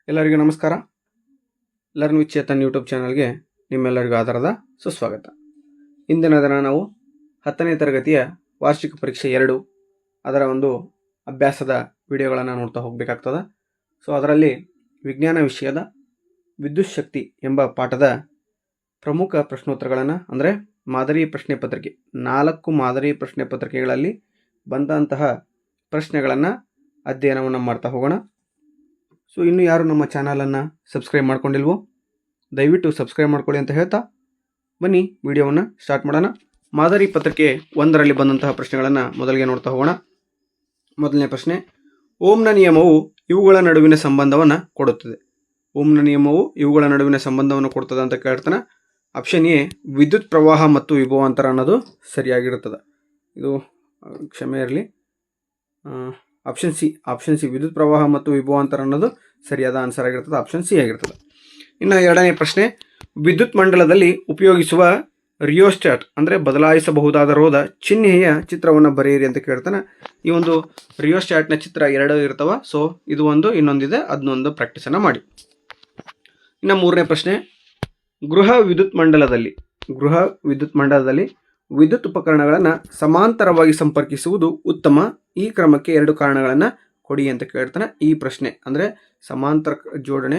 ಎಲ್ಲರಿಗೂ ನಮಸ್ಕಾರ. Learn with Chetan YouTube ಚಾನಲ್ಗೆ ನಿಮ್ಮೆಲ್ಲರಿಗೂ ಆಧಾರದ ಸುಸ್ವಾಗತ. ಇಂದಿನ ದಿನ ನಾವು 10ನೇ ತರಗತಿಯ ವಾರ್ಷಿಕ ಪರೀಕ್ಷೆ 2 ಅದರ ಒಂದು ಅಭ್ಯಾಸದ ವಿಡಿಯೋಗಳನ್ನು ನೋಡ್ತಾ ಹೋಗಬೇಕಾಗ್ತದೆ. ಸೊ ಅದರಲ್ಲಿ ವಿಜ್ಞಾನ ವಿಷಯದ ವಿದ್ಯುತ್ ಶಕ್ತಿ ಎಂಬ ಪಾಠದ ಪ್ರಮುಖ ಪ್ರಶ್ನೋತ್ತರಗಳನ್ನು ಅಂದರೆ ಮಾದರಿ ಪ್ರಶ್ನೆ ಪತ್ರಿಕೆ 4 ಮಾದರಿ ಪ್ರಶ್ನೆ ಪತ್ರಿಕೆಗಳಲ್ಲಿ ಬಂದಂತಹ ಪ್ರಶ್ನೆಗಳನ್ನು ಅಧ್ಯಯನವನ್ನು ಮಾಡ್ತಾ ಹೋಗೋಣ. ಸೊ ಇನ್ನೂ ಯಾರು ನಮ್ಮ ಚಾನಲನ್ನು ಸಬ್ಸ್ಕ್ರೈಬ್ ಮಾಡ್ಕೊಂಡಿಲ್ವೋ ದಯವಿಟ್ಟು ಸಬ್ಸ್ಕ್ರೈಬ್ ಮಾಡ್ಕೊಳ್ಳಿ ಅಂತ ಹೇಳ್ತಾ ಬನ್ನಿ ವಿಡಿಯೋವನ್ನು ಸ್ಟಾರ್ಟ್ ಮಾಡೋಣ. ಮಾದರಿ ಪತ್ರಿಕೆ 1ರಲ್ಲಿ ಬಂದಂತಹ ಪ್ರಶ್ನೆಗಳನ್ನು ಮೊದಲಿಗೆ ನೋಡ್ತಾ ಹೋಗೋಣ. ಮೊದಲನೇ ಪ್ರಶ್ನೆ, ಓಮ್ನ ನಿಯಮವು ಇವುಗಳ ನಡುವಿನ ಸಂಬಂಧವನ್ನು ಕೊಡುತ್ತದೆ. ಓಮ್ನ ನಿಯಮವು ಇವುಗಳ ನಡುವಿನ ಸಂಬಂಧವನ್ನು ಕೊಡ್ತದೆ ಅಂತ ಕೇಳ್ತಾನೆ. ಆಪ್ಷನ್ ಎ ವಿದ್ಯುತ್ ಪ್ರವಾಹ ಮತ್ತು ವಿಭವಾಂತರ ಅನ್ನೋದು ಸರಿಯಾಗಿರುತ್ತದೆ. ಇದು ಕ್ಷಮೆ ಇರಲಿ, ಆಪ್ಷನ್ ಸಿ ವಿದ್ಯುತ್ ಪ್ರವಾಹ ಮತ್ತು ವಿಭವಾಂತರ ಅನ್ನೋದು ಸರಿಯಾದ ಆನ್ಸರ್ ಆಗಿರ್ತದೆ. ಆಪ್ಷನ್ ಸಿ ಆಗಿರ್ತದೆ. ಇನ್ನು ಎರಡನೇ ಪ್ರಶ್ನೆ, ವಿದ್ಯುತ್ ಮಂಡಲದಲ್ಲಿ ಉಪಯೋಗಿಸುವ ರಿಯೋಸ್ಟಾಟ್ ಅಂದರೆ ಬದಲಾಯಿಸಬಹುದಾದ ರೋಧ ಚಿಹ್ನೆಯ ಚಿತ್ರವನ್ನು ಬರೆಯಿರಿ ಅಂತ ಕೇಳ್ತಾನೆ. ಈ ಒಂದು ರಿಯೋಸ್ಟಾಟ್ನ ಚಿತ್ರ 2 ಇರ್ತವೆ. ಸೊ ಇದು ಒಂದು, ಇನ್ನೊಂದಿದೆ, ಅದನ್ನೊಂದು ಪ್ರಾಕ್ಟೀಸನ್ನು ಮಾಡಿ. ಇನ್ನು ಮೂರನೇ ಪ್ರಶ್ನೆ, ಗೃಹ ವಿದ್ಯುತ್ ಮಂಡಲದಲ್ಲಿ ವಿದ್ಯುತ್ ಉಪಕರಣಗಳನ್ನು ಸಮಾಂತರವಾಗಿ ಸಂಪರ್ಕಿಸುವುದು ಉತ್ತಮ. ಈ ಕ್ರಮಕ್ಕೆ 2 ಕಾರಣಗಳನ್ನು ಕೊಡಿ ಅಂತ ಕೇಳ್ತಾನೆ. ಈ ಪ್ರಶ್ನೆ ಅಂದರೆ ಸಮಾಂತರ ಜೋಡಣೆ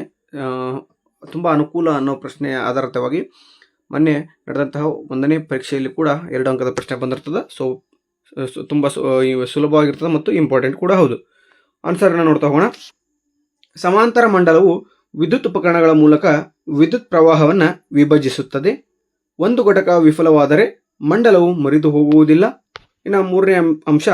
ತುಂಬ ಅನುಕೂಲ ಅನ್ನೋ ಪ್ರಶ್ನೆಯ ಆಧಾರಿತವಾಗಿ ಮೊನ್ನೆ ನಡೆದಂತಹ 1ನೇ ಪರೀಕ್ಷೆಯಲ್ಲಿ ಕೂಡ 2 ಅಂಕದ ಪ್ರಶ್ನೆ ಬಂದಿರ್ತದೆ. ಸೊ ತುಂಬ ಸುಲಭವಾಗಿರ್ತದೆ ಮತ್ತು ಇಂಪಾರ್ಟೆಂಟ್ ಕೂಡ ಹೌದು. ಆನ್ಸರನ್ನು ನೋಡ್ತಾ ಹೋಗೋಣ. ಸಮಾಂತರ ಮಂಡಲವು ವಿದ್ಯುತ್ ಉಪಕರಣಗಳ ಮೂಲಕ ವಿದ್ಯುತ್ ಪ್ರವಾಹವನ್ನು ವಿಭಜಿಸುತ್ತದೆ. ಒಂದು ಘಟಕ ವಿಫಲವಾದರೆ ಮಂಡಲವು ಮುರಿದು ಹೋಗುವುದಿಲ್ಲ. ಇನ್ನು ಮೂರನೇ ಅಂಶ,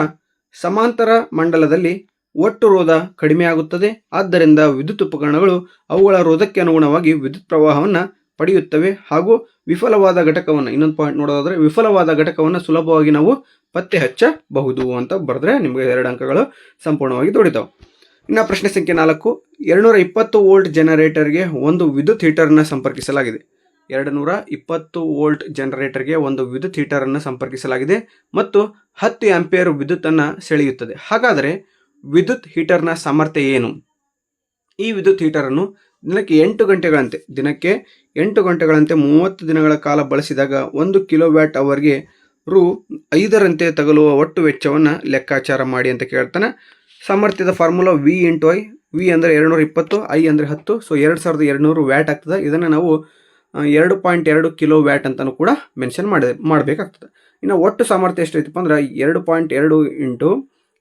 ಸಮಾಂತರ ಮಂಡಲದಲ್ಲಿ ಒಟ್ಟು ರೋಧ ಕಡಿಮೆಯಾಗುತ್ತದೆ. ಆದ್ದರಿಂದ ವಿದ್ಯುತ್ ಉಪಕರಣಗಳು ಅವುಗಳ ರೋಧಕ್ಕೆ ಅನುಗುಣವಾಗಿ ವಿದ್ಯುತ್ ಪ್ರವಾಹವನ್ನು ಪಡೆಯುತ್ತವೆ. ಹಾಗೂ ವಿಫಲವಾದ ಘಟಕವನ್ನು, ಇನ್ನೊಂದು ಪಾಯಿಂಟ್ ನೋಡೋದಾದರೆ, ವಿಫಲವಾದ ಘಟಕವನ್ನು ಸುಲಭವಾಗಿ ನಾವು ಪತ್ತೆ ಹಚ್ಚಬಹುದು ಅಂತ ಬರೆದ್ರೆ ನಿಮಗೆ 2 ಅಂಕಗಳು ಸಂಪೂರ್ಣವಾಗಿ ದೊರೀತಾವೆ. ಇನ್ನು ಪ್ರಶ್ನೆ ಸಂಖ್ಯೆ 4, 220 ವೋಲ್ಟ್ ಜನರೇಟರ್ಗೆ ಒಂದು ವಿದ್ಯುತ್ ಹೀಟರ್ನ ಸಂಪರ್ಕಿಸಲಾಗಿದೆ. 220 ವೋಲ್ಟ್ ಜನರೇಟರ್ಗೆ ಒಂದು ವಿದ್ಯುತ್ ಹೀಟರನ್ನು ಸಂಪರ್ಕಿಸಲಾಗಿದೆ ಮತ್ತು 10 ಆಂಪಿಯರ್ ವಿದ್ಯುತ್ತನ್ನು ಸೆಳೆಯುತ್ತದೆ. ಹಾಗಾದರೆ ವಿದ್ಯುತ್ ಹೀಟರ್ನ ಸಾಮರ್ಥ್ಯ ಏನು? ಈ ವಿದ್ಯುತ್ ಹೀಟರನ್ನು ದಿನಕ್ಕೆ 8 ಗಂಟೆಗಳಂತೆ 30 ದಿನಗಳ ಕಾಲ ಬಳಸಿದಾಗ 1 ಕಿಲೋವ್ಯಾಟ್ ಅವರ್ಗೆ ರೂ. 5 ತಗಲುವ ಒಟ್ಟು ವೆಚ್ಚವನ್ನು ಲೆಕ್ಕಾಚಾರ ಮಾಡಿ ಅಂತ ಕೇಳ್ತಾನೆ. ಸಾಮರ್ಥ್ಯದ formula V into I. V ಅಂದರೆ 220, ಐ ಅಂದರೆ 10. ಸೊ 2200 ವ್ಯಾಟ್ ಆಗ್ತದೆ. ಇದನ್ನು ನಾವು 2.2 ಕಿಲೋ ವ್ಯಾಟ್ ಅಂತಲೂ ಕೂಡ ಮೆನ್ಷನ್ ಮಾಡಬೇಕಾಗ್ತದೆ. ಇನ್ನು ಒಟ್ಟು ಸಾಮರ್ಥ್ಯ ಎಷ್ಟೈತಪ್ಪ ಅಂದ್ರೆ 2.2 ಇಂಟು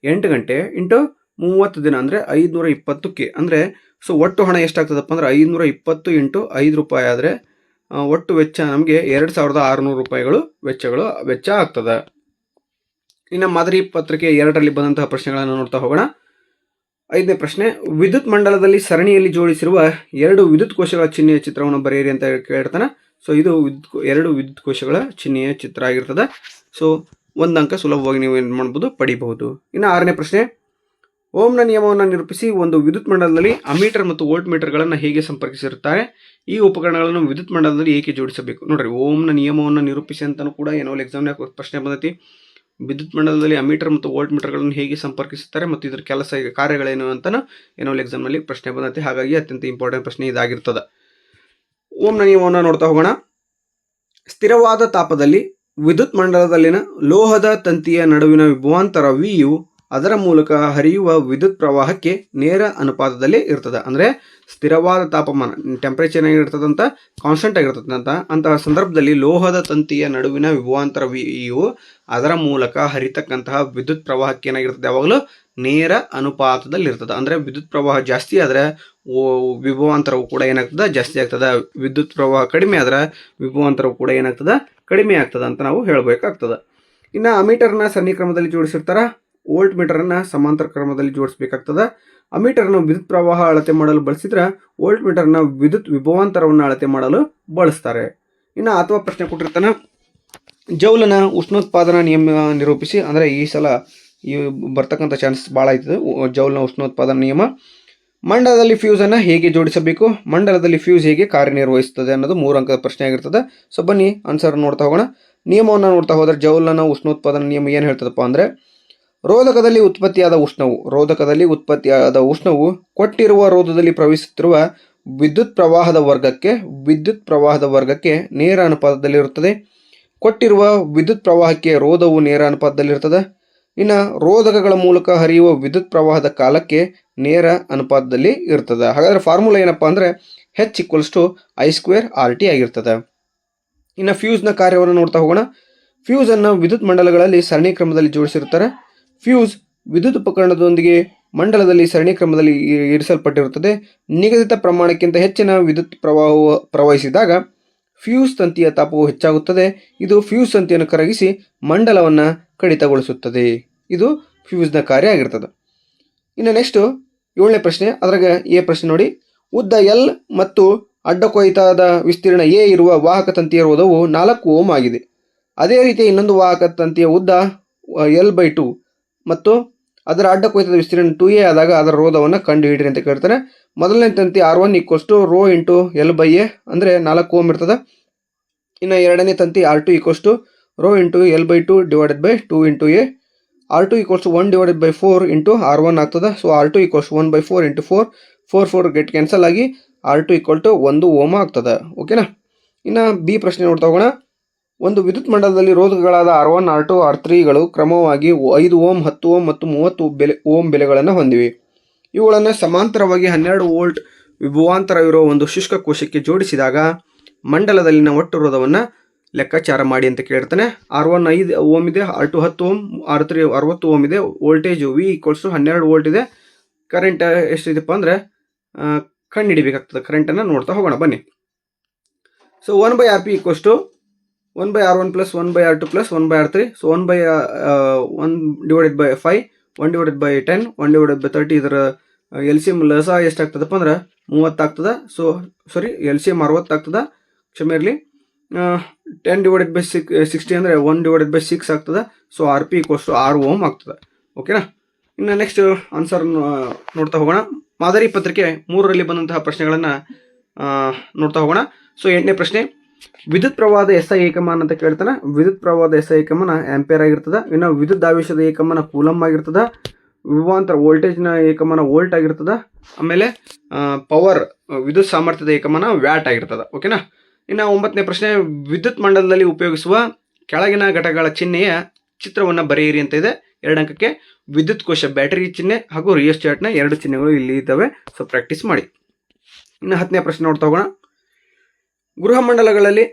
8 ಗಂಟೆ ಇಂಟು 30 ದಿನ ಅಂದರೆ 520 ಕೆ. ಅಂದರೆ ಸೊ ಒಟ್ಟು ಹಣ ಎಷ್ಟಾಗ್ತದಪ್ಪ ಅಂದ್ರೆ 520 ಇಂಟು 5 ರೂಪಾಯಿ ಆದರೆ ಒಟ್ಟು ವೆಚ್ಚ ನಮಗೆ 2600 ರೂಪಾಯಿಗಳು ವೆಚ್ಚ ಆಗ್ತದೆ. ಇನ್ನು ಮಾದರಿ ಪತ್ರಿಕೆ 2ರಲ್ಲಿ ಬಂದಂತಹ ಪ್ರಶ್ನೆಗಳನ್ನು ನೋಡ್ತಾ ಹೋಗೋಣ. 5ನೇ ಪ್ರಶ್ನೆ, ವಿದ್ಯುತ್ ಮಂಡಲದಲ್ಲಿ ಸರಣಿಯಲ್ಲಿ ಜೋಡಿಸಿರುವ 2 ವಿದ್ಯುತ್ ಕೋಶಗಳ ಚಿಹ್ನೆಯ ಚಿತ್ರವನ್ನು ಬರೆಯಿರಿ ಅಂತ ಕೇಳ್ತಾನೆ. ಸೊ ಇದು 2 ವಿದ್ಯುತ್ ಕೋಶಗಳ ಚಿಹ್ನೆಯ ಚಿತ್ರ ಆಗಿರ್ತದೆ. ಸೊ 1 ಅಂಕ ಸುಲಭವಾಗಿ ನೀವು ಏನು ಮಾಡ್ಬೋದು, ಪಡಿಬಹುದು. ಇನ್ನು 6ನೇ ಪ್ರಶ್ನೆ, ಓಮ್ನ ನಿಯಮವನ್ನು ನಿರೂಪಿಸಿ. ಒಂದು ವಿದ್ಯುತ್ ಮಂಡಲದಲ್ಲಿ ಅಮೀಟರ್ ಮತ್ತು ವೋಲ್ಟ್ ಮೀಟರ್ಗಳನ್ನು ಹೇಗೆ ಸಂಪರ್ಕಿಸಿರುತ್ತಾರೆ? ಈ ಉಪಕರಣಗಳನ್ನು ವಿದ್ಯುತ್ ಮಂಡಲದಲ್ಲಿ ಏಕೆ ಜೋಡಿಸಬೇಕು? ನೋಡ್ರಿ, ಓಮ್ನ ನಿಯಮವನ್ನು ನಿರೂಪಿಸಿ ಅಂತಲೂ ಕೂಡ ಏನೋ ಎಕ್ಸಾಮ್ನಾಗ ಪ್ರಶ್ನೆ ಬಂದೈತಿ. ವಿದ್ಯುತ್ ಮಂಡಲದಲ್ಲಿ ಅಮೀಟರ್ ಮತ್ತು ವೋಲ್ಟ್ ಮೀಟರ್ಗಳನ್ನು ಹೇಗೆ ಸಂಪರ್ಕಿಸುತ್ತಾರೆ ಮತ್ತು ಇದರ ಕಾರ್ಯಗಳೇನು ಅಂತಲೂ ಏನೋ ಎಕ್ಸಾಮ್ನಲ್ಲಿ ಪ್ರಶ್ನೆ ಬಂದೈತಿ. ಹಾಗಾಗಿ ಅತ್ಯಂತ ಇಂಪಾರ್ಟೆಂಟ್ ಪ್ರಶ್ನೆ ಇದಾಗಿರ್ತದೆ. ಓಮ್ನ ನಿಯಮವನ್ನು ನೋಡ್ತಾ ಹೋಗೋಣ. ಸ್ಥಿರವಾದ ತಾಪದಲ್ಲಿ ವಿದ್ಯುತ್ ಮಂಡಲದಲ್ಲಿನ ಲೋಹದ ತಂತಿಯ ನಡುವಿನ ವಿಭವಾಂತರ ವಿಯು ಅದರ ಮೂಲಕ ಹರಿಯುವ ವಿದ್ಯುತ್ ಪ್ರವಾಹಕ್ಕೆ ನೇರ ಅನುಪಾತದಲ್ಲಿ ಇರ್ತದೆ. ಅಂದರೆ ಸ್ಥಿರವಾದ ತಾಪಮಾನ, ಟೆಂಪರೇಚರ್ ಏನಾಗಿರ್ತದಂತ ಕಾನ್ಸ್ಟೆಂಟ್ ಆಗಿರ್ತದಂತ, ಅಂತಹ ಸಂದರ್ಭದಲ್ಲಿ ಲೋಹದ ತಂತಿಯ ನಡುವಿನ ವಿಭವಾಂತರ ವಿಯು ಅದರ ಮೂಲಕ ಹರಿತಕ್ಕಂತಹ ವಿದ್ಯುತ್ ಪ್ರವಾಹಕ್ಕೆ ಏನಾಗಿರ್ತದೆ, ಯಾವಾಗಲೂ ನೇರ ಅನುಪಾತದಲ್ಲಿ ಇರ್ತದೆ. ಅಂದರೆ ವಿದ್ಯುತ್ ಪ್ರವಾಹ ಜಾಸ್ತಿ ಆದರೆ ವಿಭವಾಂತರವು ಕೂಡ ಏನಾಗ್ತದೆ, ಜಾಸ್ತಿ ಆಗ್ತದೆ. ವಿದ್ಯುತ್ ಪ್ರವಾಹ ಕಡಿಮೆ ಆದರೆ ವಿಭವಾಂತರವು ಕೂಡ ಏನಾಗ್ತದೆ, ಕಡಿಮೆ ಆಗ್ತದೆ ಅಂತ ನಾವು ಹೇಳಬೇಕಾಗ್ತದೆ. ಇನ್ನು ಅಮೀಟರ್ನ ಸರಣಿ ಕ್ರಮದಲ್ಲಿ ಜೋಡಿಸಿರ್ತಾರೆ, ವೋಲ್ಟ್ ಮೀಟರನ್ನು ಸಮಾಂತರ ಕ್ರಮದಲ್ಲಿ ಜೋಡಿಸಬೇಕಾಗ್ತದೆ. ಅಮೀಟರ್ನ ವಿದ್ಯುತ್ ಪ್ರವಾಹ ಅಳತೆ ಮಾಡಲು ಬಳಸಿದ್ರೆ ವೋಲ್ಟ್ ಮೀಟರ್ನ ವಿದ್ಯುತ್ ವಿಭವಾಂತರವನ್ನು ಅಳತೆ ಮಾಡಲು ಬಳಸ್ತಾರೆ. ಇನ್ನು ಅಥವಾ ಪ್ರಶ್ನೆ ಕೊಟ್ಟಿರ್ತಾನೆ, ಜೌಲನ ಉಷ್ಣೋತ್ಪಾದನಾ ನಿಯಮ ನಿರೂಪಿಸಿ. ಅಂದರೆ ಈ ಸಲ ಬರ್ತಕ್ಕಂಥ ಚಾನ್ಸಸ್ ಭಾಳ ಆಯ್ತದೆ. ಜೌಲ್ನ ಉಷ್ಣೋತ್ಪಾದನಾ ನಿಯಮ. ಮಂಡಲದಲ್ಲಿ ಫ್ಯೂಸನ್ನು ಹೇಗೆ ಜೋಡಿಸಬೇಕು? ಮಂಡಲದಲ್ಲಿ ಫ್ಯೂಸ್ ಹೇಗೆ ಕಾರ್ಯನಿರ್ವಹಿಸುತ್ತದೆ ಅನ್ನೋದು 3 ಅಂಕದ ಪ್ರಶ್ನೆ ಆಗಿರ್ತದೆ. ಸೊ ಬನ್ನಿ ಆನ್ಸರ್ ನೋಡ್ತಾ ಹೋಗೋಣ. ನಿಯಮವನ್ನು ನೋಡ್ತಾ ಹೋದರೆ ಜೌಲ್ನ ಉಷ್ಣೋತ್ಪಾದನಾ ನಿಯಮ ಏನು ಹೇಳ್ತದಪ್ಪ ಅಂದರೆ ರೋಧಕದಲ್ಲಿ ಉತ್ಪತ್ತಿಯಾದ ಉಷ್ಣವು ಕೊಟ್ಟಿರುವ ರೋಧದಲ್ಲಿ ಪ್ರವಹಿಸುತ್ತಿರುವ ವಿದ್ಯುತ್ ಪ್ರವಾಹದ ವರ್ಗಕ್ಕೆ ನೇರ ಅನುಪಾತದಲ್ಲಿರುತ್ತದೆ. ಕೊಟ್ಟಿರುವ ವಿದ್ಯುತ್ ಪ್ರವಾಹಕ್ಕೆ ರೋಧವು ನೇರ ಅನುಪಾತದಲ್ಲಿರುತ್ತದೆ. ಇನ್ನು ರೋಧಕಗಳ ಮೂಲಕ ಹರಿಯುವ ವಿದ್ಯುತ್ ಪ್ರವಾಹದ ಕಾಲಕ್ಕೆ ನೇರ ಅನುಪಾತದಲ್ಲಿ ಇರ್ತದೆ. ಹಾಗಾದರೆ ಫಾರ್ಮುಲಾ ಏನಪ್ಪ ಅಂದರೆ H=I²RT ಆಗಿರ್ತದೆ. ಇನ್ನು ಫ್ಯೂಸ್ನ ಕಾರ್ಯವನ್ನು ನೋಡ್ತಾ ಹೋಗೋಣ. ಫ್ಯೂಸನ್ನು ವಿದ್ಯುತ್ ಮಂಡಲಗಳಲ್ಲಿ ಸರಣಿ ಕ್ರಮದಲ್ಲಿ ಜೋಡಿಸಿರುತ್ತಾರೆ. ಫ್ಯೂಸ್ ವಿದ್ಯುತ್ ಉಪಕರಣದೊಂದಿಗೆ ಮಂಡಲದಲ್ಲಿ ಸರಣಿ ಕ್ರಮದಲ್ಲಿ ಇರಿಸಲ್ಪಟ್ಟಿರುತ್ತದೆ. ನಿಗದಿತ ಪ್ರಮಾಣಕ್ಕಿಂತ ಹೆಚ್ಚಿನ ವಿದ್ಯುತ್ ಪ್ರವಾಹವು ಪ್ರವಹಿಸಿದಾಗ ಫ್ಯೂಸ್ ತಂತಿಯ ತಾಪವು ಹೆಚ್ಚಾಗುತ್ತದೆ. ಇದು ಫ್ಯೂಸ್ ತಂತಿಯನ್ನು ಕರಗಿಸಿ ಮಂಡಲವನ್ನು ಕಡಿತಗೊಳಿಸುತ್ತದೆ. ಇದು ಫ್ಯೂಸ್ನ ಕಾರ್ಯ ಆಗಿರ್ತದೆ. ಇನ್ನು ನೆಕ್ಸ್ಟ್ 7ನೇ ಪ್ರಶ್ನೆ. ಅದ್ರಾಗ ಎ ಪ್ರಶ್ನೆ ನೋಡಿ. ಉದ್ದ ಎಲ್ ಮತ್ತು ಅಡ್ಡಕೊಯ್ತಾದ ವಿಸ್ತೀರ್ಣ ಎ ಇರುವ ವಾಹಕ ತಂತಿಯ ರೋಧವು 4 ಓಮ್ ಆಗಿದೆ. ಅದೇ ರೀತಿ ಇನ್ನೊಂದು ವಾಹಕ ತಂತಿಯ ಉದ್ದ L/2 ಮತ್ತು ಅದರ ಅಡ್ಡಕೊಯ್ತಾದ ವಿಸ್ತೀರ್ಣ 2a ಆದಾಗ ಅದರ ರೋಧವನ್ನು ಕಂಡುಹಿಡಿಯಿರಿ ಅಂತ ಕೇಳ್ತಾರೆ. ಮೊದಲನೇ ತಂತಿ R1 = ρ × L/a ಅಂದರೆ 4 ಓಮ್ ಇರ್ತದೆ. ಇನ್ನು ಎರಡನೇ ತಂತಿ R2 = ρ × L/2 / 2 × a. R2 = 1/4 × R1 ಆಗ್ತದೆ. ಸೊ R2 = 1/4 × 4 4 ಗೆಟ್ ಕ್ಯಾನ್ಸಲ್ ಆಗಿ R2 = 1 ಓಮ್ ಆಗ್ತದೆ. ಓಕೆನಾ. ಇನ್ನು ಬಿ ಪ್ರಶ್ನೆ ನೋಡ್ತಾ ಹೋಗೋಣ. ಒಂದು ವಿದ್ಯುತ್ ಮಂಡಲದಲ್ಲಿ ರೋಧಕಗಳಾದ R1, R2, R3ಗಳು ಕ್ರಮವಾಗಿ 5 ಓಮ್, 10 ಓಮ್ ಮತ್ತು 30 ಓಮ್ ಬೆಲೆಗಳನ್ನು ಹೊಂದಿವೆ. ಇವುಗಳನ್ನು ಸಮಾಂತರವಾಗಿ 12 ವೋಲ್ಟ್ ವಿಭವಾಂತರವಿರುವ ಒಂದು ಶುಷ್ಕ ಕೋಶಕ್ಕೆ ಜೋಡಿಸಿದಾಗ ಮಂಡಲದಲ್ಲಿನ ಒಟ್ಟು ರೋಧವನ್ನು ಲೆಕ್ಕಾಚಾರ ಮಾಡಿ ಅಂತ ಕೇಳ್ತಾನೆ. R1 5 ಓಮ್ ಇದೆ, R2 10 ಓಮ್, R3 60 ಓಮ್ ಇದೆ. ವೋಲ್ಟೇಜ್ V = 12 ವೋಲ್ಟ್ ಇದೆ. ಕರೆಂಟ್ ಎಷ್ಟಿದೆಪ್ಪ ಅಂದರೆ ಕಂಡುಹಿಡಿಬೇಕಾಗ್ತದೆ. ಕರೆಂಟನ್ನು ನೋಡ್ತಾ ಹೋಗೋಣ ಬನ್ನಿ. So 1/Rp = 1/R1 + 1/R2 + 1/R3. So 1/1/5 1/10 1/30. ಇದರ LCM ಲಸ ಎಷ್ಟಾಗ್ತದಪ್ಪ ಅಂದ್ರೆ 30 ಆಗ್ತದೆ. ಸೊ LCM 60 ಆಗ್ತದೆ. ಕ್ಷಮೆ ಇರಲಿ. 10/60 ಅಂದರೆ 1/6 ಆಗ್ತದೆ. ಸೊ RP = 6 ಓಮ್ ಆಗ್ತದೆ. ಓಕೆನಾ. ಇನ್ನು ನೆಕ್ಸ್ಟ್ ಆನ್ಸರ್ ನೋಡ್ತಾ ಹೋಗೋಣ. ಮಾದರಿ ಪತ್ರಿಕೆ 3ರಲ್ಲಿ ಬಂದಂತಹ ಪ್ರಶ್ನೆಗಳನ್ನು ನೋಡ್ತಾ ಹೋಗೋಣ. ಸೊ 8ನೇ ಪ್ರಶ್ನೆ. ವಿದ್ಯುತ್ ಪ್ರವಾಹದ SI ಏಕಮಾನ ಅಂತ ಕೇಳ್ತಾನೆ. ವಿದ್ಯುತ್ ಪ್ರವಾಹದ SI ಏಕಮಾನ ಆಂಪಿಯರ್ ಆಗಿರ್ತದೆ. ಇನ್ನು ವಿದ್ಯುತ್ ಆವೇಶದ ಏಕಮಾನ ಕೂಲಮ್ ಆಗಿರ್ತದೆ. ವಿಭವಾಂತರ ವೋಲ್ಟೇಜ್ನ ಏಕಮಾನ ವೋಲ್ಟ್ ಆಗಿರ್ತದೆ. ಆಮೇಲೆ ಪವರ್ ವಿದ್ಯುತ್ ಸಾಮರ್ಥ್ಯದ ಏಕಮಾನ ವ್ಯಾಟ್ ಆಗಿರ್ತದೆ. ಓಕೆನಾ. ಇನ್ನು 9ನೇ ಪ್ರಶ್ನೆ. ವಿದ್ಯುತ್ ಮಂಡಲದಲ್ಲಿ ಉಪಯೋಗಿಸುವ ಕೆಳಗಿನ ಘಟಕಗಳ ಚಿಹ್ನೆಯ ಚಿತ್ರವನ್ನು ಬರೆಯಿರಿ ಅಂತ ಇದೆ. 2 ಅಂಕಕ್ಕೆ. ವಿದ್ಯುತ್ ಕೋಶ ಬ್ಯಾಟರಿ ಚಿಹ್ನೆ ಹಾಗೂ ರಿಯೋಸ್ಟಾಟ್ನ 2 ಚಿಹ್ನೆಗಳು ಇಲ್ಲಿ ಇದ್ದಾವೆ. ಸೊ ಪ್ರಾಕ್ಟೀಸ್ ಮಾಡಿ. ಇನ್ನು 10ನೇ ಪ್ರಶ್ನೆ ನೋಡ್ತಾ ಹೋಗೋಣ. ಗೃಹ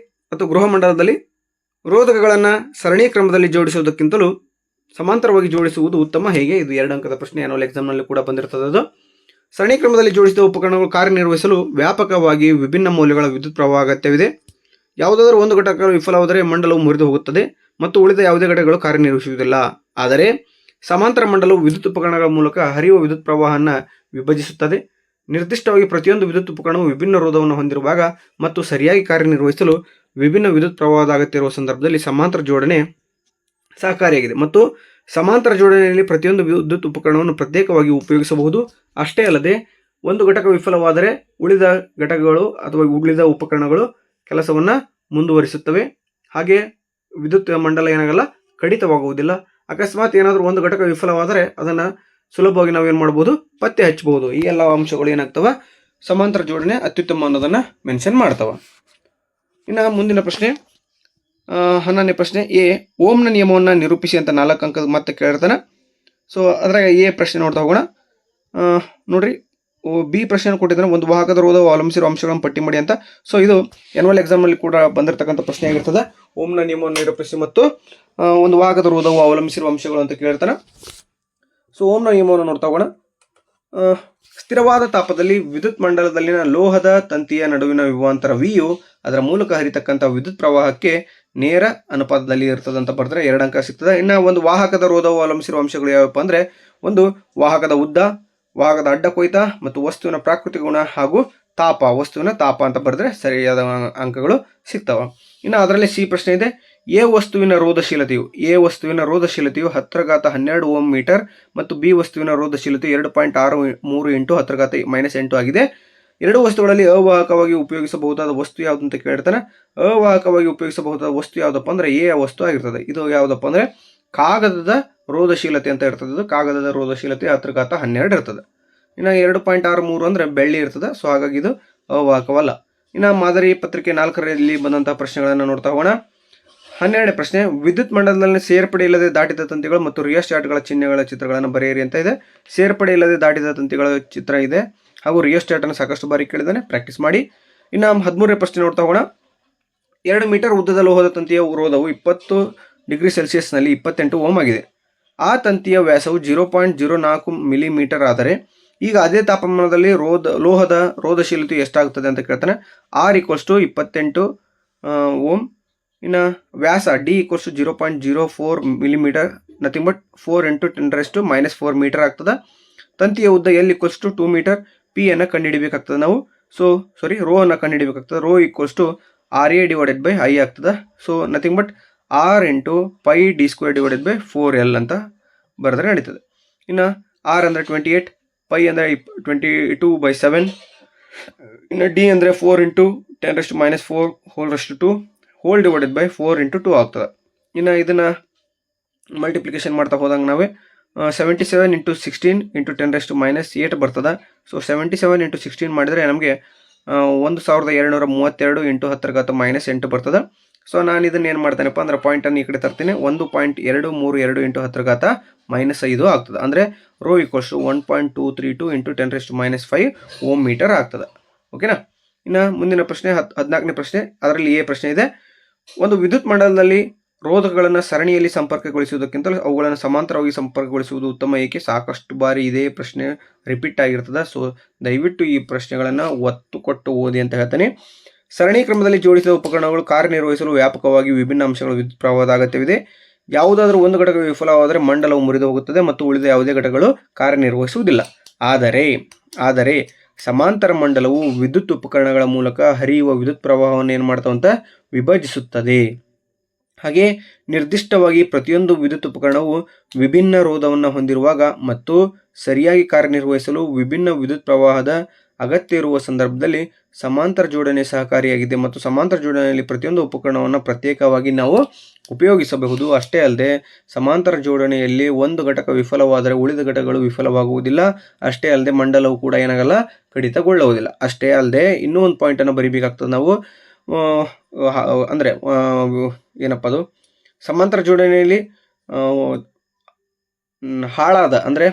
ಮಂಡಲದಲ್ಲಿ ರೋಧಕಗಳನ್ನು ಸರಣಿ ಕ್ರಮದಲ್ಲಿ ಜೋಡಿಸುವುದಕ್ಕಿಂತಲೂ ಸಮಾಂತರವಾಗಿ ಜೋಡಿಸುವುದು ಉತ್ತಮ, ಹೇಗೆ? ಇದು 2 ಅಂಕದ ಪ್ರಶ್ನೆ. ಆನ್ಯುವಲ್ ಎಕ್ಸಾಮ್ನಲ್ಲಿ ಕೂಡ ಬಂದಿರ್ತದೆ. ಅದು ಸರಣಿ ಕ್ರಮದಲ್ಲಿ ಜೋಡಿಸಿದ ಉಪಕರಣಗಳು ಕಾರ್ಯನಿರ್ವಹಿಸಲು ವ್ಯಾಪಕವಾಗಿ ವಿಭಿನ್ನ ಮೌಲ್ಯಗಳ ವಿದ್ಯುತ್ ಪ್ರವಾಹ ಅಗತ್ಯವಿದೆ. ಯಾವುದಾದರೂ ಒಂದು ಘಟಕಗಳು ವಿಫಲವಾದರೆ ಮಂಡಲವು ಮುರಿದು ಹೋಗುತ್ತದೆ ಮತ್ತು ಉಳಿದ ಯಾವುದೇ ಘಟಕಗಳು ಕಾರ್ಯನಿರ್ವಹಿಸುವುದಿಲ್ಲ. ಆದರೆ ಸಮಾಂತರ ಮಂಡಲವು ವಿದ್ಯುತ್ ಉಪಕರಣಗಳ ಮೂಲಕ ಹರಿಯುವ ವಿದ್ಯುತ್ ಪ್ರವಾಹವನ್ನು ವಿಭಜಿಸುತ್ತದೆ. ನಿರ್ದಿಷ್ಟವಾಗಿ ಪ್ರತಿಯೊಂದು ವಿದ್ಯುತ್ ಉಪಕರಣವು ವಿಭಿನ್ನ ರೋಧವನ್ನು ಹೊಂದಿರುವಾಗ ಮತ್ತು ಸರಿಯಾಗಿ ಕಾರ್ಯನಿರ್ವಹಿಸಲು ವಿಭಿನ್ನ ವಿದ್ಯುತ್ ಪ್ರವಾಹದ ಅಗತ್ಯ ಇರುವ ಸಂದರ್ಭದಲ್ಲಿ ಸಮಾಂತರ ಜೋಡಣೆ ಸಹಕಾರಿಯಾಗಿದೆ. ಮತ್ತು ಸಮಾಂತರ ಜೋಡಣೆಯಲ್ಲಿ ಪ್ರತಿಯೊಂದು ವಿದ್ಯುತ್ ಉಪಕರಣವನ್ನು ಪ್ರತ್ಯೇಕವಾಗಿ ಉಪಯೋಗಿಸಬಹುದು. ಅಷ್ಟೇ ಅಲ್ಲದೆ ಒಂದು ಘಟಕ ವಿಫಲವಾದರೆ ಉಳಿದ ಘಟಕಗಳು ಅಥವಾ ಉಳಿದ ಉಪಕರಣಗಳು ಕೆಲಸವನ್ನು ಮುಂದುವರಿಸುತ್ತವೆ. ಹಾಗೆ ವಿದ್ಯುತ್ ಮಂಡಲ ಏನಾಗಲ್ಲ, ಕಡಿತವಾಗುವುದಿಲ್ಲ. ಅಕಸ್ಮಾತ್ ಏನಾದರೂ ಒಂದು ಘಟಕ ವಿಫಲವಾದರೆ ಅದನ್ನು ಸುಲಭವಾಗಿ ನಾವೇನು ಮಾಡ್ಬೋದು, ಪತ್ತೆ ಹಚ್ಚಬಹುದು. ಈ ಎಲ್ಲ ಅಂಶಗಳು ಏನಾಗ್ತವೆ, ಸಮಾಂತರ ಜೋಡಣೆ ಅತ್ಯುತ್ತಮ ಅನ್ನೋದನ್ನು ಮೆನ್ಷನ್ ಮಾಡ್ತವೆ. ಇನ್ನು ಮುಂದಿನ ಪ್ರಶ್ನೆ 11ನೇ ಪ್ರಶ್ನೆ. ಓಮ್ನ ನಿಯಮವನ್ನು ನಿರೂಪಿಸಿ ಅಂತ 4 ಅಂಕದ ಮತ್ತೆ ಕೇಳ್ತಾನೆ. ಸೊ ಅದ್ರಾಗ ಪ್ರಶ್ನೆ ನೋಡ್ತಾ ಹೋಗೋಣ. ನೋಡ್ರಿ, ಬಿ ಪ್ರಶ್ನೆ ಕೊಟ್ಟಿದ್ದಾನೆ. ಒಂದು ವಾಹಕದ ರೋಧವು ಅವಲಂಬಿಸಿರುವ ಅಂಶಗಳನ್ನು ಪಟ್ಟಿ ಮಾಡಿ ಅಂತ. ಸೊ ಇದು ಆನ್ಯುವಲ್ ಎಕ್ಸಾಮ್ನಲ್ಲಿ ಕೂಡ ಬಂದಿರತಕ್ಕಂಥ ಪ್ರಶ್ನೆ ಆಗಿರ್ತದೆ. ಓಮ್ನ ನಿಯಮವನ್ನು ನಿರೂಪಿಸಿ ಮತ್ತು ಒಂದು ವಾಹಕದ ರೋಧವು ಅವಲಂಬಿಸಿರುವ ಅಂಶಗಳು ಅಂತ ಕೇಳ್ತಾನೆ. ಸೊ ಓಮ್ನ ನಿಯಮವನ್ನು ನೋಡ್ತಾ ಹೋಗೋಣ. ಸ್ಥಿರವಾದ ತಾಪದಲ್ಲಿ ವಿದ್ಯುತ್ ಮಂಡಲದಲ್ಲಿನ ಲೋಹದ ತಂತಿಯ ನಡುವಿನ ವಿಭವಾಂತರ ವಿಯು ಅದರ ಮೂಲಕ ಹರಿತಕ್ಕಂಥ ವಿದ್ಯುತ್ ಪ್ರವಾಹಕ್ಕೆ ನೇರ ಅನುಪಾತದಲ್ಲಿ ಇರ್ತದೆ ಅಂತ ಬರೆದ್ರೆ 2 ಅಂಕ ಸಿಗ್ತದೆ. ಇನ್ನು ಒಂದು ವಾಹಕದ ರೋಧವು ಅವಲಂಬಿಸಿರುವ ಅಂಶಗಳು ಯಾವಪ್ಪ ಅಂದರೆ, ಒಂದು ವಾಹಕದ ಉದ್ದ, ವಾಹಕದ ಅಡ್ಡ ಕೊಯ್ತ ಮತ್ತು ವಸ್ತುವಿನ ಪ್ರಾಕೃತಿಕ ಗುಣ ಹಾಗೂ ತಾಪ, ವಸ್ತುವಿನ ತಾಪ ಅಂತ ಬರೆದ್ರೆ ಸರಿಯಾದ ಅಂಕಗಳು ಸಿಗ್ತವೆ. ಇನ್ನು ಅದರಲ್ಲಿ ಸಿ ಪ್ರಶ್ನೆ ಇದೆ. ವಸ್ತುವಿನ ರೋಧಶೀಲತೆಯು 10⁻12 ಓಮ್ ಮೀಟರ್ ಮತ್ತು ಬಿ ವಸ್ತುವಿನ ರೋಧಶೀಲತೆಯು 2.63 × 10⁻8 ಆಗಿದೆ. ಎರಡು ವಸ್ತುಗಳಲ್ಲಿ ಅವಾಹಕವಾಗಿ ಉಪಯೋಗಿಸಬಹುದಾದ ವಸ್ತು ಯಾವುದು ಅಂತ ಕೇಳ್ತಾನೆ. ಅವಾಹಕವಾಗಿ ಉಪಯೋಗಿಸಬಹುದಾದ ವಸ್ತು ಯಾವುದಪ್ಪ ಅಂದರೆ ಎ ವಸ್ತು ಆಗಿರ್ತದೆ. ಇದು ಯಾವುದಪ್ಪ ಅಂದರೆ ಕಾಗದದ ರೋಧಶೀಲತೆ ಅಂತ ಇರ್ತದೆ. ಅದು ಕಾಗದದ ರೋಧಶೀಲತೆ 10⁻12 ಇರ್ತದೆ. ಇನ್ನು 2.63 ಅಂದರೆ ಬೆಳ್ಳಿ ಇರ್ತದೆ. ಸೊ ಹಾಗಾಗಿ ಇದು ಅವಾಹಕವಲ್ಲ. ಇನ್ನು ಮಾದರಿ ಪತ್ರಿಕೆ 4ರಲ್ಲಿ ಬಂದಂತಹ ಪ್ರಶ್ನೆಗಳನ್ನು ನೋಡ್ತಾ ಹೋಗೋಣ. 12ನೇ ಪ್ರಶ್ನೆ, ವಿದ್ಯುತ್ ಮಂಡಲದಲ್ಲಿ ಸೇರ್ಪಡೆ ಇಲ್ಲದೆ ದಾಟಿದ ತಂತಿಗಳು ಮತ್ತು ರಿಯೋಸ್ಟಾಟ್ಗಳ ಚಿಹ್ನೆಗಳ ಚಿತ್ರಗಳನ್ನು ಬರೆಯಿರಿ ಅಂತ ಇದೆ. ಸೇರ್ಪಡೆ ಇಲ್ಲದೆ ದಾಟಿದ ತಂತಿಗಳ ಚಿತ್ರ ಇದೆ ಹಾಗೂ ರಿಯೋಸ್ಟಾಟ್ ಅನ್ನು ಸಾಕಷ್ಟು ಬಾರಿ ಕೇಳಿದ್ದಾನೆ, ಪ್ರಾಕ್ಟೀಸ್ ಮಾಡಿ. ಇನ್ನು 13ನೇ ಪ್ರಶ್ನೆ ನೋಡ್ತಾ ಹೋಗೋಣ. 2 ಮೀಟರ್ ಉದ್ದದ ಲೋಹದ ತಂತಿಯ ರೋಧವು 20 ಡಿಗ್ರಿ ಸೆಲ್ಸಿಯಸ್ನಲ್ಲಿ 28 ಓಮ್ ಆಗಿದೆ. ಆ ತಂತಿಯ ವ್ಯಾಸವು 0.04 ಮಿಲಿಮೀಟರ್ ಆದರೆ ಈಗ ಅದೇ ತಾಪಮಾನದಲ್ಲಿ ಲೋಹದ ರೋಧಶೀಲತೆ ಎಷ್ಟಾಗುತ್ತದೆ ಅಂತ ಕೇಳ್ತಾನೆ. R = 28 ohm. ಇನ್ನು ವ್ಯಾಸ D = 0.04 millimetre, nothing but 4 × 10⁻⁴ metre ಆಗ್ತದೆ. ತಂತಿಯ ಉದ್ದ L = 2 ಮೀಟರ್. P ಅನ್ನು ಕಂಡುಹಿಡಿಯಬೇಕಾಗ್ತದೆ ನಾವು. ರೋ ಅನ್ನು ಕಂಡುಹಿಡಿಯಬೇಕಾಗ್ತದೆ. ರೋ = RA/I ಆಗ್ತದೆ. So nothing but R × πd² / 4L ಅಂತ ಬರೆದ್ರೆ ನಡೀತದೆ. ಇನ್ನು R ಅಂದರೆ 28, π ಅಂದರೆ 22/7, ಇನ್ನು D ಅಂದರೆ 4 × 10⁻⁴ ಹೋಲ್ ಡಿವೈಡೆಡ್ ಬೈ 4 × 2 ಆಗ್ತದೆ. ಇನ್ನು ಇದನ್ನು ಮಲ್ಟಿಪ್ಲಿಕೇಶನ್ ಮಾಡ್ತಾ ಹೋದಂಗೆ ನಾವೇ 77 × 16 × 10⁻⁸ ಬರ್ತದೆ. ಸೊ 77 × 16 ಮಾಡಿದರೆ ನಮಗೆ 1232 × 10⁻⁸ ಬರ್ತದೆ. ಸೊ ನಾನು ಇದನ್ನು ಏನು ಮಾಡ್ತೇನೆಪ್ಪ ಅಂದರೆ ಪಾಯಿಂಟನ್ನು ಈ ಕಡೆ ತರ್ತೀನಿ. 1.232 × 10⁻⁵ ಆಗ್ತದೆ. ಅಂದರೆ ರೋ = 1.232 × 10⁻⁵ ಓಮ್ ಮೀಟರ್ ಆಗ್ತದೆ. ಓಕೆನಾ. ಇನ್ನು ಮುಂದಿನ ಪ್ರಶ್ನೆ 14ನೇ ಪ್ರಶ್ನೆ. ಅದರಲ್ಲಿ ಎ ಪ್ರಶ್ನೆ ಇದೆ. ಒಂದು ವಿದ್ಯುತ್ ಮಂಡಲದಲ್ಲಿ ರೋಧಕಗಳನ್ನು ಸರಣಿಯಲ್ಲಿ ಸಂಪರ್ಕಗೊಳಿಸುವುದಕ್ಕಿಂತಲೂ ಅವುಗಳನ್ನು ಸಮಾಂತರವಾಗಿ ಸಂಪರ್ಕಗೊಳಿಸುವುದು ಉತ್ತಮ ಏಕೆ? ಸಾಕಷ್ಟು ಬಾರಿ ಇದೇ ಪ್ರಶ್ನೆ ರಿಪೀಟ್ ಆಗಿರ್ತದೆ. ಸೊ ದಯವಿಟ್ಟು ಈ ಪ್ರಶ್ನೆಗಳನ್ನು ಒತ್ತು ಕೊಟ್ಟು ಓದಿ ಅಂತ ಹೇಳ್ತೇನೆ. ಸರಣಿ ಕ್ರಮದಲ್ಲಿ ಜೋಡಿಸಿದ ಉಪಕರಣಗಳು ಕಾರ್ಯನಿರ್ವಹಿಸಲು ವ್ಯಾಪಕವಾಗಿ ವಿಭಿನ್ನ ಅಂಶಗಳು ವಿದ್ಯುತ್ ಪ್ರವಾಹದ ಅಗತ್ಯವಿದೆ. ಯಾವುದಾದರೂ ಒಂದು ಘಟಕ ವಿಫಲವಾದರೆ ಮಂಡಲವು ಮುರಿದು ಹೋಗುತ್ತದೆ ಮತ್ತು ಉಳಿದ ಯಾವುದೇ ಘಟಕಗಳು ಕಾರ್ಯನಿರ್ವಹಿಸುವುದಿಲ್ಲ. ಆದರೆ ಸಮಾಂತರ ಮಂಡಲವು ವಿದ್ಯುತ್ ಉಪಕರಣಗಳ ಮೂಲಕ ಹರಿಯುವ ವಿದ್ಯುತ್ ಪ್ರವಾಹವನ್ನು ಏನು ಮಾಡ್ತಾವಂತ ವಿಭಜಿಸುತ್ತದೆ. ಹಾಗೆ ನಿರ್ದಿಷ್ಟವಾಗಿ ಪ್ರತಿಯೊಂದು ವಿದ್ಯುತ್ ಉಪಕರಣವು ವಿಭಿನ್ನ ರೋಧವನ್ನು ಹೊಂದಿರುವಾಗ ಮತ್ತು ಸರಿಯಾಗಿ ಕಾರ್ಯನಿರ್ವಹಿಸಲು ವಿಭಿನ್ನ ವಿದ್ಯುತ್ ಪ್ರವಾಹದ ಅಗತ್ಯ ಇರುವ ಸಂದರ್ಭದಲ್ಲಿ ಸಮಾಂತರ ಜೋಡಣೆ ಸಹಕಾರಿಯಾಗಿದೆ ಮತ್ತು ಸಮಾಂತರ ಜೋಡಣೆಯಲ್ಲಿ ಪ್ರತಿಯೊಂದು ಉಪಕರಣವನ್ನು ಪ್ರತ್ಯೇಕವಾಗಿ ನಾವು ಉಪಯೋಗಿಸಬಹುದು. ಅಷ್ಟೇ ಅಲ್ಲದೆ ಸಮಾಂತರ ಜೋಡಣೆಯಲ್ಲಿ ಒಂದು ಘಟಕ ವಿಫಲವಾದರೆ ಉಳಿದ ಘಟಕಗಳು ವಿಫಲವಾಗುವುದಿಲ್ಲ. ಅಷ್ಟೇ ಅಲ್ಲದೆ ಮಂಡಲವು ಕೂಡ ಏನಾಗಲ್ಲ, ಕಡಿತಗೊಳ್ಳುವುದಿಲ್ಲ. ಅಷ್ಟೇ ಅಲ್ಲದೆ ಇನ್ನೂ ಒಂದು ಪಾಯಿಂಟನ್ನು ಬರಿಬೇಕಾಗ್ತದೆ ನಾವು. ಅಂದರೆ ಏನಪ್ಪ ಅದು, ಸಮಾಂತರ ಜೋಡಣೆಯಲ್ಲಿ ಹಾಳಾದ ಅಂದರೆ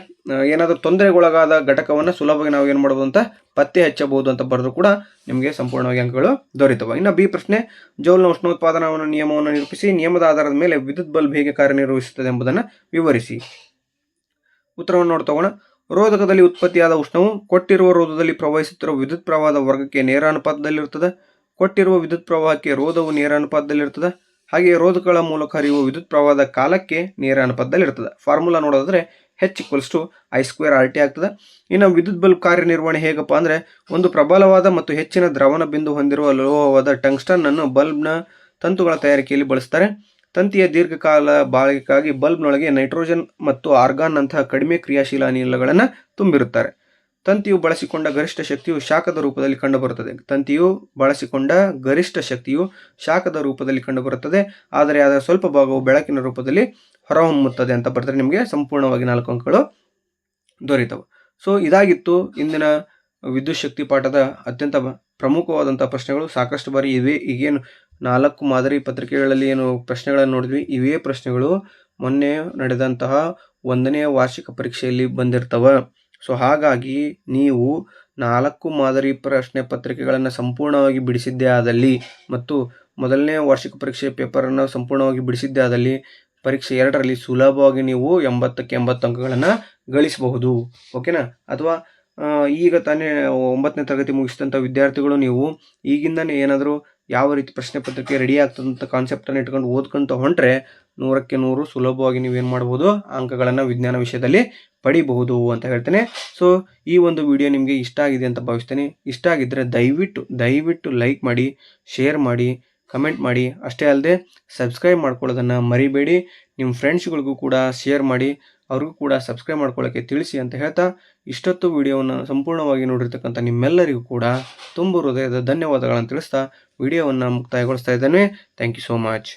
ಏನಾದರೂ ತೊಂದರೆಗೊಳಗಾದ ಘಟಕವನ್ನು ಸುಲಭವಾಗಿ ನಾವು ಏನು ಮಾಡ್ಬೋದು ಅಂತ ಪತ್ತೆ ಹಚ್ಚಬಹುದು ಅಂತ ಬರೆದು ಕೂಡ ನಿಮಗೆ ಸಂಪೂರ್ಣವಾಗಿ ಅಂಕಗಳು ದೊರೆತವೆ. ಇನ್ನು ಬಿ ಪ್ರಶ್ನೆ, ಜೌಲ್ನ ಉಷ್ಣೋತ್ಪಾದನಾ ನಿಯಮವನ್ನು ನಿರೂಪಿಸಿ. ನಿಯಮದ ಆಧಾರದ ಮೇಲೆ ವಿದ್ಯುತ್ ಬಲ್ಬ್ ಹೇಗೆ ಕಾರ್ಯನಿರ್ವಹಿಸುತ್ತದೆ ಎಂಬುದನ್ನು ವಿವರಿಸಿ. ಉತ್ತರವನ್ನು ನೋಡ್ತೋಗೋಣ. ರೋಧಕದಲ್ಲಿ ಉತ್ಪತ್ತಿಯಾದ ಉಷ್ಣವು ಕೊಟ್ಟಿರುವ ರೋಧದಲ್ಲಿ ಪ್ರವಹಿಸುತ್ತಿರುವ ವಿದ್ಯುತ್ ಪ್ರವಾಹದ ವರ್ಗಕ್ಕೆ ನೇರ ಅನುಪಾತದಲ್ಲಿರುತ್ತದೆ. ಕೊಟ್ಟಿರುವ ವಿದ್ಯುತ್ ಪ್ರವಾಹಕ್ಕೆ ರೋಧವು ನೇರ ಅನುಪಾತದಲ್ಲಿರ್ತದೆ. ಹಾಗೆಯೇ ರೋಧಕಗಳ ಮೂಲಕ ಹರಿಯುವ ವಿದ್ಯುತ್ ಪ್ರವಾಹದ ಕಾಲಕ್ಕೆ ನೇರ ಅನುಪಾತದಲ್ಲಿರ್ತದೆ. ಫಾರ್ಮುಲಾ ನೋಡೋದಾದ್ರೆ H = I²RT ಆಗ್ತದೆ. ಇನ್ನು ವಿದ್ಯುತ್ ಬಲ್ಬ್ ಕಾರ್ಯನಿರ್ವಹಣೆ ಹೇಗಪ್ಪ ಅಂದರೆ, ಒಂದು ಪ್ರಬಲವಾದ ಮತ್ತು ಹೆಚ್ಚಿನ ದ್ರವಣ ಬಿಂದು ಹೊಂದಿರುವ ಲೋಹವಾದ ಟಂಗ್ಸ್ಟನ್ ಅನ್ನು ಬಲ್ಬ್ನ ತಂತುಗಳ ತಯಾರಿಕೆಯಲ್ಲಿ ಬಳಸ್ತಾರೆ. ತಂತಿಯ ದೀರ್ಘಕಾಲ ಬಾಳಿಕೆಗಾಗಿ ಬಲ್ಬ್ನೊಳಗೆ ನೈಟ್ರೋಜನ್ ಮತ್ತು ಆರ್ಗಾನ್ ನಂತಹ ಕಡಿಮೆ ಕ್ರಿಯಾಶೀಲ ಅನಿಲಗಳನ್ನು ತುಂಬಿರುತ್ತಾರೆ. ತಂತಿಯು ಬಳಸಿಕೊಂಡ ಗರಿಷ್ಠ ಶಕ್ತಿಯು ಶಾಖದ ರೂಪದಲ್ಲಿ ಕಂಡುಬರುತ್ತದೆ. ಆದರೆ ಅದರ ಸ್ವಲ್ಪ ಭಾಗವು ಬೆಳಕಿನ ರೂಪದಲ್ಲಿ ಹೊರಹೊಮ್ಮುತ್ತದೆ ಅಂತ ಬರೆದರೆ ನಿಮಗೆ ಸಂಪೂರ್ಣವಾಗಿ 4 ಅಂಕಗಳು ದೊರೆತವೆ. ಸೊ ಇದಾಗಿತ್ತು ಇಂದಿನ ವಿದ್ಯುತ್ ಶಕ್ತಿ ಪಾಠದ ಅತ್ಯಂತ ಪ್ರಮುಖವಾದಂಥ ಪ್ರಶ್ನೆಗಳು. ಸಾಕಷ್ಟು ಬಾರಿ ಇವೆ. ಈಗೇನು 4 ಮಾದರಿ ಪತ್ರಿಕೆಗಳಲ್ಲಿ ಏನು ಪ್ರಶ್ನೆಗಳನ್ನು ನೋಡಿದ್ವಿ, ಇವೇ ಪ್ರಶ್ನೆಗಳು ಮೊನ್ನೆ ನಡೆದಂತಹ 1ನೇ ವಾರ್ಷಿಕ ಪರೀಕ್ಷೆಯಲ್ಲಿ ಬಂದಿರ್ತವೆ. ಸೊ ಹಾಗಾಗಿ ನೀವು 4 ಮಾದರಿ ಪ್ರಶ್ನೆ ಪತ್ರಿಕೆಗಳನ್ನು ಸಂಪೂರ್ಣವಾಗಿ ಬಿಡಿಸಿದ್ದೇ ಆದಲ್ಲಿ ಮತ್ತು ಮೊದಲನೇ ವಾರ್ಷಿಕ ಪರೀಕ್ಷೆ ಪೇಪರನ್ನು ಸಂಪೂರ್ಣವಾಗಿ ಬಿಡಿಸಿದ್ದೇ ಆದಲ್ಲಿ ಪರೀಕ್ಷೆ 2ರಲ್ಲಿ ಸುಲಭವಾಗಿ ನೀವು 80ಕ್ಕೆ 80 ಅಂಕಗಳನ್ನು ಗಳಿಸಬಹುದು. ಓಕೆನಾ. ಅಥವಾ ಈಗ ತಾನೇ 9ನೇ ತರಗತಿ ಮುಗಿಸಿದಂಥ ವಿದ್ಯಾರ್ಥಿಗಳು ನೀವು ಈಗಿಂದನೇ ಏನಾದರೂ ಯಾವ ರೀತಿ ಪ್ರಶ್ನೆ ಪತ್ರಿಕೆ ರೆಡಿ ಆಗ್ತದಂಥ ಕಾನ್ಸೆಪ್ಟನ್ನು ಇಟ್ಕೊಂಡು ಓದ್ಕೊಂತ ಹೊಂಟ್ರೆ 100ಕ್ಕೆ 100 ಸುಲಭವಾಗಿ ನೀವೇನು ಮಾಡ್ಬೋದು, ಅಂಕಗಳನ್ನು ವಿಜ್ಞಾನ ವಿಷಯದಲ್ಲಿ ಪಡಿಬಹುದು ಅಂತ ಹೇಳ್ತೇನೆ. ಸೊ ಈ ಒಂದು ವಿಡಿಯೋ ನಿಮಗೆ ಇಷ್ಟ ಆಗಿದೆ ಅಂತ ಭಾವಿಸ್ತೇನೆ. ಇಷ್ಟ ಆಗಿದ್ದರೆ ದಯವಿಟ್ಟು ಲೈಕ್ ಮಾಡಿ, ಶೇರ್ ಮಾಡಿ, ಕಮೆಂಟ್ ಮಾಡಿ. ಅಷ್ಟೇ ಅಲ್ಲದೆ ಸಬ್ಸ್ಕ್ರೈಬ್ ಮಾಡ್ಕೊಳ್ಳೋದನ್ನು ಮರಿಬೇಡಿ. ನಿಮ್ಮ ಫ್ರೆಂಡ್ಸ್ಗಳಿಗೂ ಕೂಡ ಶೇರ್ ಮಾಡಿ, ಅವ್ರಿಗೂ ಕೂಡ ಸಬ್ಸ್ಕ್ರೈಬ್ ಮಾಡ್ಕೊಳ್ಳೋಕ್ಕೆ ತಿಳಿಸಿ ಅಂತ ಹೇಳ್ತಾ, ಇಷ್ಟೊತ್ತು ವಿಡಿಯೋವನ್ನು ಸಂಪೂರ್ಣವಾಗಿ ನೋಡಿರ್ತಕ್ಕಂಥ ನಿಮ್ಮೆಲ್ಲರಿಗೂ ಕೂಡ ತುಂಬ ಹೃದಯದ ಧನ್ಯವಾದಗಳನ್ನು ತಿಳಿಸ್ತಾ ವಿಡಿಯೋವನ್ನು ಮುಕ್ತಾಯಗೊಳಿಸ್ತಾ ಇದ್ದೇನೆ. Thank you so much.